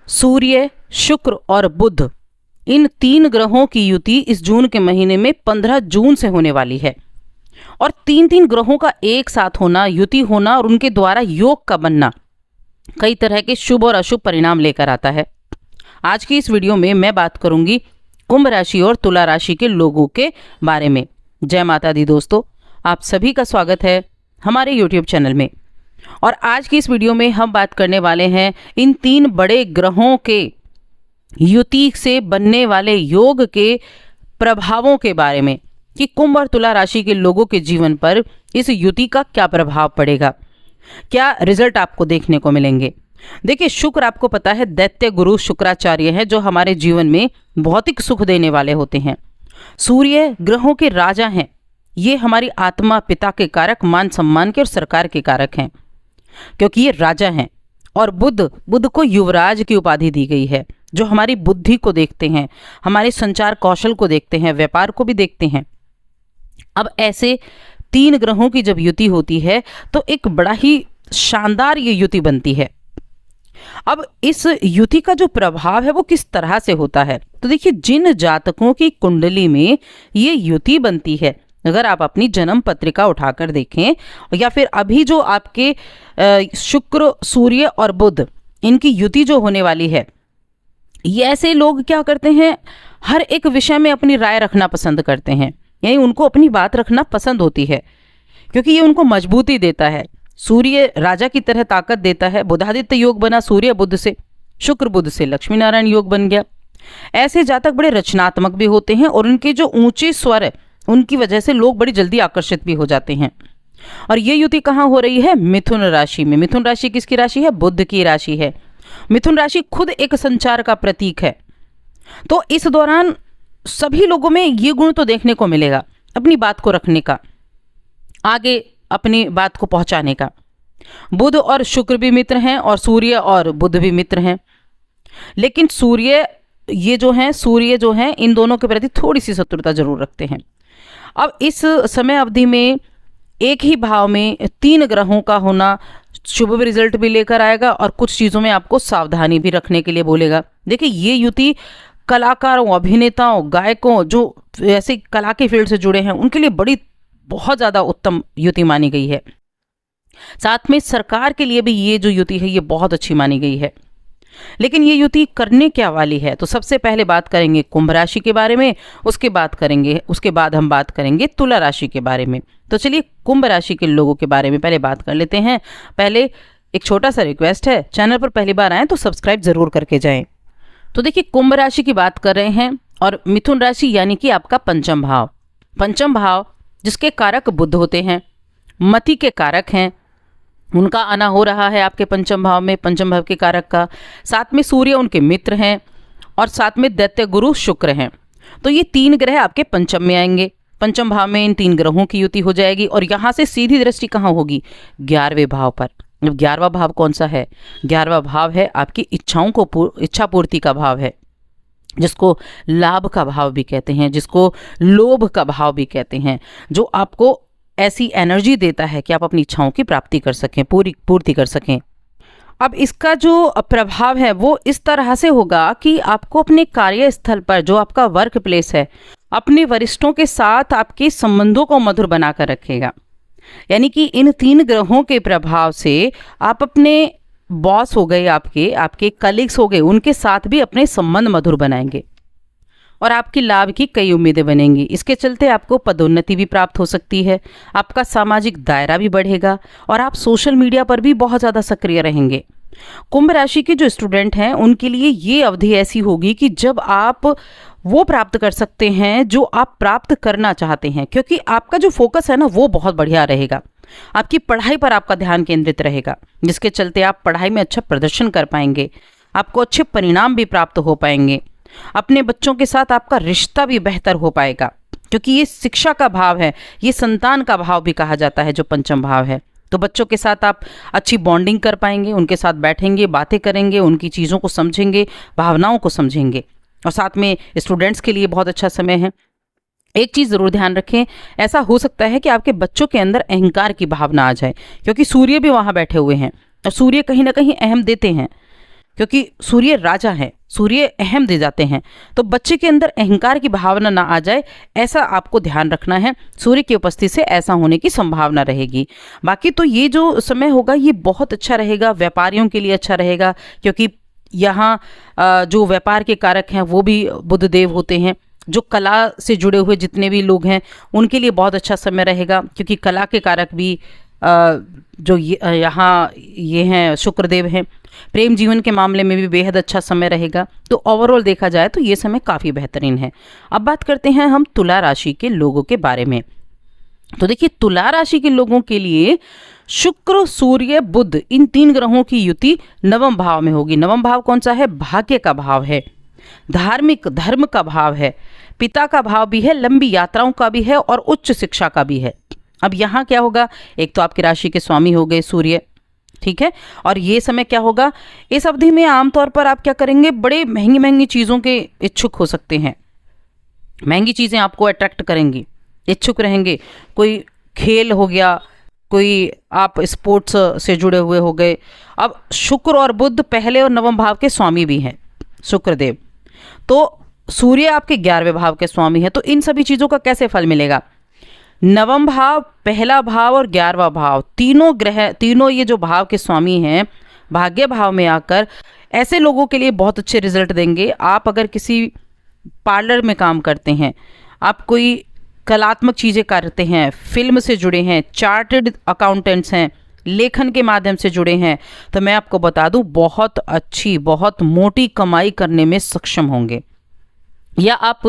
सूर्य, शुक्र और बुध, इन 3 ग्रहों की युति इस जून के महीने में 15 जून से होने वाली है। और 3 ग्रहों का एक साथ होना, युति होना और उनके द्वारा योग का बनना कई तरह के शुभ और अशुभ परिणाम लेकर आता है। आज की इस वीडियो में मैं बात करूंगी कुंभ राशि और तुला राशि के लोगों के बारे में। जय माता दी दोस्तों, आप सभी का स्वागत है हमारे YouTube चैनल में। और आज की इस वीडियो में हम बात करने वाले हैं इन 3 बड़े ग्रहों के युति से बनने वाले योग के प्रभावों के बारे में कि कुंभ और तुला राशि के लोगों के जीवन पर इस युति का क्या प्रभाव पड़ेगा, क्या रिजल्ट आपको देखने को मिलेंगे। देखिए, शुक्र आपको पता है दैत्य गुरु शुक्राचार्य है जो हमारे जीवन में भौतिक सुख देने वाले होते हैं। सूर्य ग्रहों के राजा हैं, ये हमारी आत्मा, पिता के कारक, मान सम्मान के और सरकार के कारक हैं क्योंकि ये राजा हैं। और बुध को युवराज की उपाधि दी गई है जो हमारी बुद्धि को देखते हैं, हमारे संचार कौशल को देखते हैं, व्यापार को भी देखते हैं। अब ऐसे 3 ग्रहों की जब युति होती है तो एक बड़ा ही शानदार ये युति बनती है। अब इस युति का जो प्रभाव है वो किस तरह से होता है, तो देखिए, जिन जातकों की कुंडली में ये युति बनती है, अगर आप अपनी जन्म पत्रिका उठाकर देखें या फिर अभी जो आपके शुक्र, सूर्य और बुध, इनकी युति जो होने वाली है, ये ऐसे लोग क्या करते हैं, हर एक विषय में अपनी राय रखना पसंद करते हैं, यानी उनको अपनी बात रखना पसंद होती है क्योंकि ये उनको मजबूती देता है। सूर्य राजा की तरह ताकत देता है। बुधादित्य योग बना सूर्य बुध से, शुक्र बुध से लक्ष्मी नारायण योग बन गया। ऐसे जातक बड़े रचनात्मक भी होते हैं और उनके जो ऊंचे स्वर है उनकी वजह से लोग बड़ी जल्दी आकर्षित भी हो जाते हैं। और ये युति कहाँ हो रही है? मिथुन राशि में। मिथुन राशि किसकी राशि है? बुध की राशि है। मिथुन राशि खुद एक संचार का प्रतीक है, तो इस दौरान सभी लोगों में ये गुण तो देखने को मिलेगा, अपनी बात को रखने का, आगे अपनी बात को पहुंचाने का। बुध और शुक्र भी मित्र हैं और सूर्य और बुध भी मित्र हैं, लेकिन सूर्य जो हैं इन दोनों के प्रति थोड़ी सी शत्रुता जरूर रखते हैं। अब इस समय अवधि में एक ही भाव में 3 ग्रहों का होना शुभ रिजल्ट भी लेकर आएगा और कुछ चीज़ों में आपको सावधानी भी रखने के लिए बोलेगा। देखिए, ये युति कलाकारों, अभिनेताओं, गायकों, जो ऐसे कला के फील्ड से जुड़े हैं, उनके लिए बहुत ज़्यादा उत्तम युति मानी गई है। साथ में सरकार के लिए भी ये जो युति है ये बहुत अच्छी मानी गई है। लेकिन ये युति करने क्या वाली है, तो सबसे पहले बात करेंगे कुंभ राशि के बारे में, उसके बाद हम बात करेंगे तुला राशि के बारे में। तो चलिए, कुंभ राशि के लोगों के बारे में पहले बात कर लेते हैं। पहले एक छोटा सा रिक्वेस्ट है, चैनल पर पहली बार आए तो सब्सक्राइब जरूर करके जाएं। तो देखिए, कुंभ राशि की बात कर रहे हैं और मिथुन राशि यानी कि आपका पंचम भाव जिसके कारक बुध होते हैं, मति के कारक हैं, उनका आना हो रहा है आपके पंचम भाव में, पंचम भाव के कारक का। साथ में सूर्य उनके मित्र हैं और साथ में दैत्य गुरु शुक्र हैं। तो ये 3 ग्रह आपके पंचम में आएंगे। पंचम भाव में इन 3 ग्रहों की युति हो जाएगी और यहाँ से सीधी दृष्टि कहाँ होगी? 11वें भाव पर। 11वां भाव कौन सा है? 11वां भाव है आपकी इच्छा पूर्ति का भाव है, जिसको लाभ का भाव भी कहते हैं, जिसको लोभ का भाव भी कहते हैं, जो आपको ऐसी एनर्जी देता है कि आप अपनी इच्छाओं की प्राप्ति कर सकें, पूर्ति कर सकें। अब इसका जो प्रभाव है वो इस तरह से होगा कि आपको अपने कार्यस्थल पर, जो आपका वर्क प्लेस है, अपने वरिष्ठों के साथ आपके संबंधों को मधुर बनाकर रखेगा। यानी कि इन 3 ग्रहों के प्रभाव से आप अपने बॉस हो गए, आपके कलीग्स हो गए, उनके साथ भी अपने संबंध मधुर बनाएंगे और आपकी लाभ की कई उम्मीदें बनेंगी। इसके चलते आपको पदोन्नति भी प्राप्त हो सकती है, आपका सामाजिक दायरा भी बढ़ेगा और आप सोशल मीडिया पर भी बहुत ज़्यादा सक्रिय रहेंगे। कुंभ राशि के जो स्टूडेंट हैं उनके लिए ये अवधि ऐसी होगी कि जब आप वो प्राप्त कर सकते हैं जो आप प्राप्त करना चाहते हैं, क्योंकि आपका जो फोकस है ना वो बहुत बढ़िया रहेगा। आपकी पढ़ाई पर आपका ध्यान केंद्रित रहेगा, जिसके चलते आप पढ़ाई में अच्छा प्रदर्शन कर पाएंगे, आपको अच्छे परिणाम भी प्राप्त हो पाएंगे। अपने बच्चों के साथ आपका रिश्ता भी बेहतर हो पाएगा, क्योंकि ये शिक्षा का भाव है, ये संतान का भाव भी कहा जाता है जो पंचम भाव है। तो बच्चों के साथ आप अच्छी बॉन्डिंग कर पाएंगे, उनके साथ बैठेंगे, बातें करेंगे, उनकी चीज़ों को समझेंगे, भावनाओं को समझेंगे। और साथ में स्टूडेंट्स के लिए बहुत अच्छा समय है। एक चीज़ ज़रूर ध्यान रखें, ऐसा हो सकता है कि आपके बच्चों के अंदर अहंकार की भावना आ जाए, क्योंकि सूर्य भी वहाँ बैठे हुए हैं और सूर्य कहीं ना कहीं अहम देते हैं। क्योंकि सूर्य राजा हैं, सूर्य अहम दे जाते हैं, तो बच्चे के अंदर अहंकार की भावना ना आ जाए, ऐसा आपको ध्यान रखना है। सूर्य की उपस्थिति से ऐसा होने की संभावना रहेगी। बाकी तो ये जो समय होगा ये बहुत अच्छा रहेगा, व्यापारियों के लिए अच्छा रहेगा, क्योंकि यहाँ जो व्यापार के कारक हैं वो भी बुध देव होते हैं। जो कला से जुड़े हुए जितने भी लोग हैं उनके लिए बहुत अच्छा समय रहेगा, क्योंकि कला के कारक भी जो यहाँ ये हैं शुक्रदेव हैं। प्रेम जीवन के मामले में भी बेहद अच्छा समय रहेगा। तो ओवरऑल देखा जाए तो ये समय काफ़ी बेहतरीन है। अब बात करते हैं हम तुला राशि के लोगों के बारे में। तो देखिए, तुला राशि के लोगों के लिए शुक्र, सूर्य, बुध इन 3 ग्रहों की युति नवम भाव में होगी। नवम भाव कौन सा है? भाग्य का भाव है, धार्मिक धर्म का भाव है, पिता का भाव भी है, लंबी यात्राओं का भी है और उच्च शिक्षा का भी है। अब यहाँ क्या होगा, एक तो आपकी राशि के स्वामी हो गए सूर्य, ठीक है। और ये समय क्या होगा, इस अवधि में आमतौर पर आप क्या करेंगे, बड़े महंगी महंगी चीज़ों के इच्छुक हो सकते हैं। महंगी चीज़ें आपको अट्रैक्ट करेंगी, इच्छुक रहेंगे। कोई खेल हो गया, कोई आप स्पोर्ट्स से जुड़े हुए हो गए। अब शुक्र और बुध पहले और नवम भाव के स्वामी भी हैं, शुक्रदेव। तो सूर्य आपके 11वें भाव के स्वामी है। तो इन सभी चीज़ों का कैसे फल मिलेगा? नवम भाव, पहला भाव और 11वां भाव, तीनों ग्रह, तीनों ये जो भाव के स्वामी हैं भाग्य भाव में आकर ऐसे लोगों के लिए बहुत अच्छे रिजल्ट देंगे। आप अगर किसी पार्लर में काम करते हैं, आप कोई कलात्मक चीज़ें करते हैं, फिल्म से जुड़े हैं, चार्टर्ड अकाउंटेंट्स हैं, लेखन के माध्यम से जुड़े हैं, तो मैं आपको बता दूं बहुत अच्छी, बहुत मोटी कमाई करने में सक्षम होंगे। या आप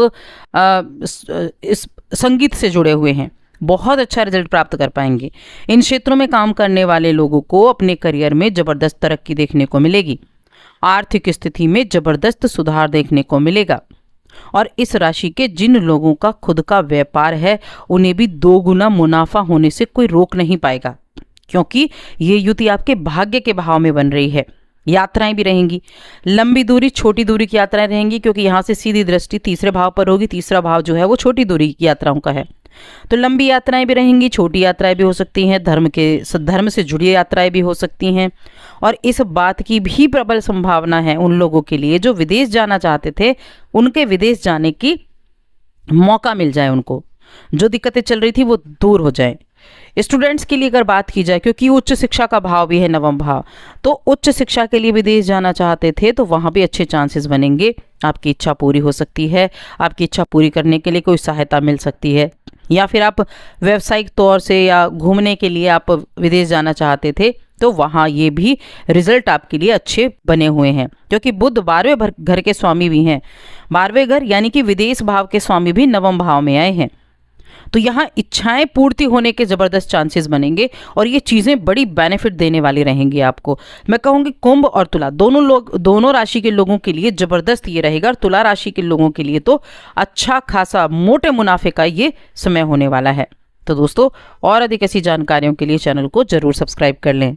इस संगीत से जुड़े हुए हैं, बहुत अच्छा रिजल्ट प्राप्त कर पाएंगे। इन क्षेत्रों में काम करने वाले लोगों को अपने करियर में ज़बरदस्त तरक्की देखने को मिलेगी। आर्थिक स्थिति में ज़बरदस्त सुधार देखने को मिलेगा। और इस राशि के जिन लोगों का खुद का व्यापार है उन्हें भी 2 गुना मुनाफा होने से कोई रोक नहीं पाएगा, क्योंकि ये युति आपके भाग्य के भाव में बन रही है। यात्राएं भी रहेंगी, लंबी दूरी, छोटी दूरी की यात्राएं रहेंगी, क्योंकि यहाँ से सीधी दृष्टि तीसरे भाव पर होगी। तीसरा भाव जो है वो छोटी दूरी की यात्राओं का है। तो लंबी यात्राएं भी रहेंगी, छोटी यात्राएं भी हो सकती हैं, धर्म से जुड़ी यात्राएं भी हो सकती हैं। और इस बात की भी प्रबल संभावना है उन लोगों के लिए जो विदेश जाना चाहते थे, उनके विदेश जाने की मौका मिल जाए, उनको जो दिक्कतें चल रही थी वो दूर हो जाए। स्टूडेंट्स के लिए अगर बात की जाए, क्योंकि उच्च शिक्षा का भाव भी है नवम भाव, तो उच्च शिक्षा के लिए विदेश जाना चाहते थे तो वहाँ भी अच्छे चांसेस बनेंगे। आपकी इच्छा पूरी हो सकती है, आपकी इच्छा पूरी करने के लिए कोई सहायता मिल सकती है। या फिर आप व्यावसायिक तौर से या घूमने के लिए आप विदेश जाना चाहते थे तो वहाँ ये भी रिजल्ट आपके लिए अच्छे बने हुए हैं, क्योंकि बुध 12वें घर के स्वामी भी हैं। 12वें घर यानी कि विदेश भाव के स्वामी भी नवम भाव में आए हैं। तो यहाँ इच्छाएं पूर्ति होने के ज़बरदस्त चांसेस बनेंगे और ये चीज़ें बड़ी बेनिफिट देने वाली रहेंगी आपको। मैं कहूँगी कुंभ और तुला दोनों राशि के लोगों के लिए ज़बरदस्त ये रहेगा। और तुला राशि के लोगों के लिए तो अच्छा खासा मोटे मुनाफे का ये समय होने वाला है। तो दोस्तों, और अधिक ऐसी जानकारियों के लिए चैनल को ज़रूर सब्सक्राइब कर लें।